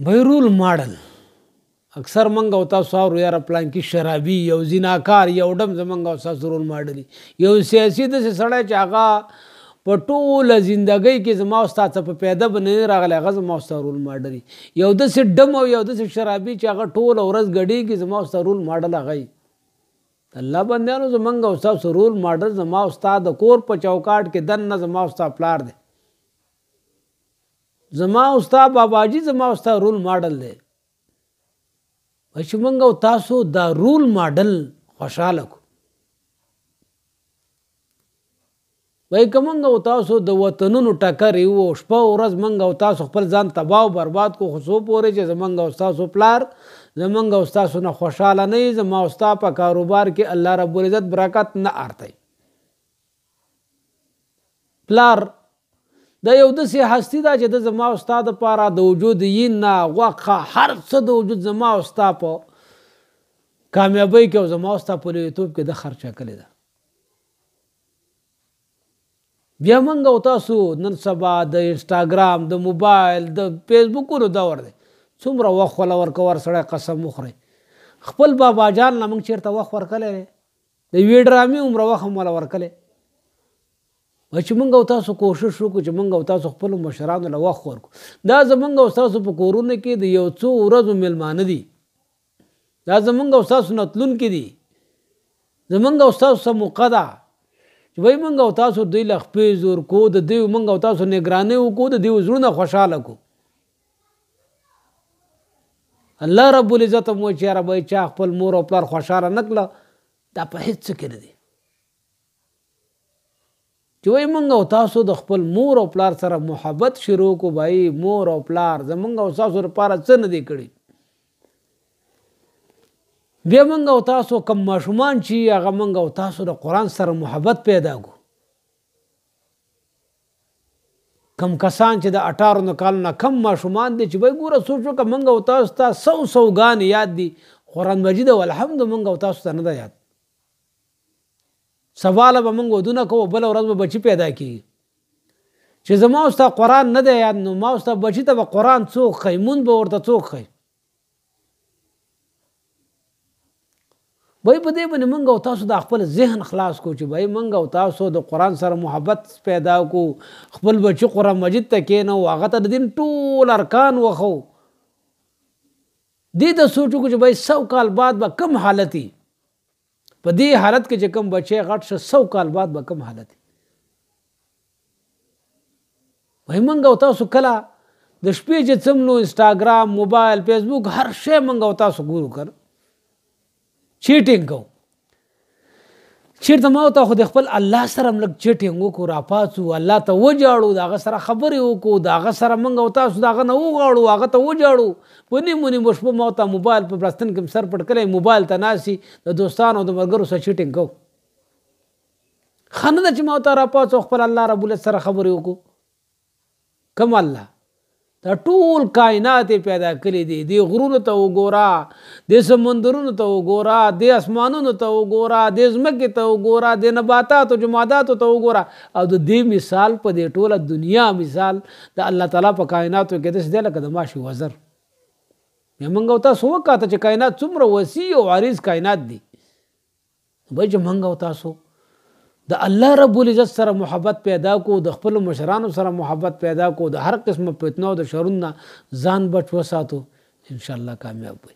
به رول ماډل اکثر منګ او تاسو اورو یاره پلان کې شرابي یو زیناکار یو ډم زمنګ او تاسو رول ماډل یو سیاسي د سړی چې هغه په ټوله زندګۍ کې زما استاد څخه پیدا بنې راغلی هغه زما استاد رول ماډل یو داسې ډم او یو داسې شرابي چې هغه ټوله ورځ ګډېږي زما استاد رول ماډل هغه الله بندیانو زمنګ او تاسو رول ماډل زما استاد د کور په چوکاټ کې دننه زما استاد پلار دی زما استاد باباجي زما استاد رول ماډل دی چې موږ او تاسو دا رول ماډل خوشاله کو وای کومنګ او تاسو د وطنونو ټکر یو شپه ورځ موږ او تاسو خپل ځان تباہ او برباد کو خصو پورې چې زمنګ او تاسو پلار زمنګ او تاسو نه خوشاله نه زما استاد په کاروبار کې الله رب العزت برکت نه ارته پلار دا یو داسې هستی دا چې د زما استاد لپاره د وجود یې نه غوښه هر څه د وجود زما استاد په کامیابۍ کې او زما استاد په لویتوب کې د خرچه کړې ده بیا موږ او تاسو نن سبا د انسټاګرام د موبایل د فیسبوکونو دور دی څومره وخت ولا ورکور سړی قسم وخوري خپل بابا جان نه موږ چېرته وخت ورکلی د یوې ډرامې عمره وخت هم ولا ورکلی چې موږ او تاسو کوشش وکړو چې موږ او تاسو خپل مشرانو له وخت ورکړو دا زموږ او تاسو په کورونه کې د یو څو ورځو میلمانه دي دا زموږ او تاسو نه تلونکي دي زموږ او تاسو څه موقع ده چې وایي موږ او تاسو دوی له خپې زور کو د دوی موږ او تاسو نګرانۍ وکړو د دوی زړونه خوشحاله کړو الله رب العزت مو چې یاره به چا خپل مور او پلار خوشحاله نه کړه دا په هېڅ څه کې نه دي چې وایي موږ او تاسو د خپل مور او پلار سره محبت شروع کو بھائی مور او پلار زموږ او تاسو لپاره څه نه دي کړي بیا موږ او تاسو کم ماشومان چې هغه موږ او تاسو د قرآن سره محبت پیدا کو کم کسان چې د 18 کالو نه کم ماشومان دي چې وایي ګوره سوچ وکړه موږ او تاسو ته 100 ګانې یاد دي قرآن مجید او الحمد موږ او تاسو ته نه ده یاد سواله به موږ ودونه کوو بله ورځ به بچي پیدا کېږي چې زما ستا قرآن نه دی یاد نو ما ستا بچي ته به قرآن څوک ښایي مونځ به ورته څوک ښایي وایي په دې باندې موږ او تاسو دا خپل ذهن خلاص کړو چې وایي موږ او تاسو د قرآن سره محبت پیدا کړو خپل بچي قرآن مجید ته کښېنوو هغه ته د دین ټول ارکان وښو دې ته سوچ وکړو چې وایي 100 کال بعد به کم حالت وي په دې حالت کې چې کوم بچی غټ شه 100 کال بعد به کوم حالت وایي موږ او تاسو کله د شپې چې څملو انسټاګرام موبایل فیسبوک هر شی موږ او تاسو ګورو کړ چیټینګ کوو چېرته ما ته خو د خپل الله سره هم لږ چیټینګ وکړو راپاڅو الله ته وجاړو د هغه سره خبرې وکړو د هغه سره موږ او تاسو د هغه نه وغواړو هغه ته وجاړو په نیمو نیمو شپو ما ته موبایل په بلستن کې سر پټ کړی موبایل ته ناستي د دوستانو د ملګرو سره چیټینګ کوو ښه نه ده چې ما ته راپاڅو خپل الله رب العزت سره خبرې وکړو کوم الله دا ټول کائنات پیدا کړي دي د غرونو ته وګوره د سمندرونو ته وګوره د اسمانونو ته وګوره د ځمکې ته وګوره د نباتاتو جماداتو ته وګوره او د دې مثال په دې ټوله دنیا مثال د الله تعالی په کائناتو کې داسې دی لکه د ماشي وزر بیا موږ او تاسو وکاته چې کائنات څومره وسیع او عریض کائنات دي به چې موږ او تاسو د الله رب العزت سره محبت پیدا کو د خپل مشرانو سره محبت پیدا کو د هر قسم فتنو د شرونو ځان بچ وساتو ان شاء الله کامیاب وي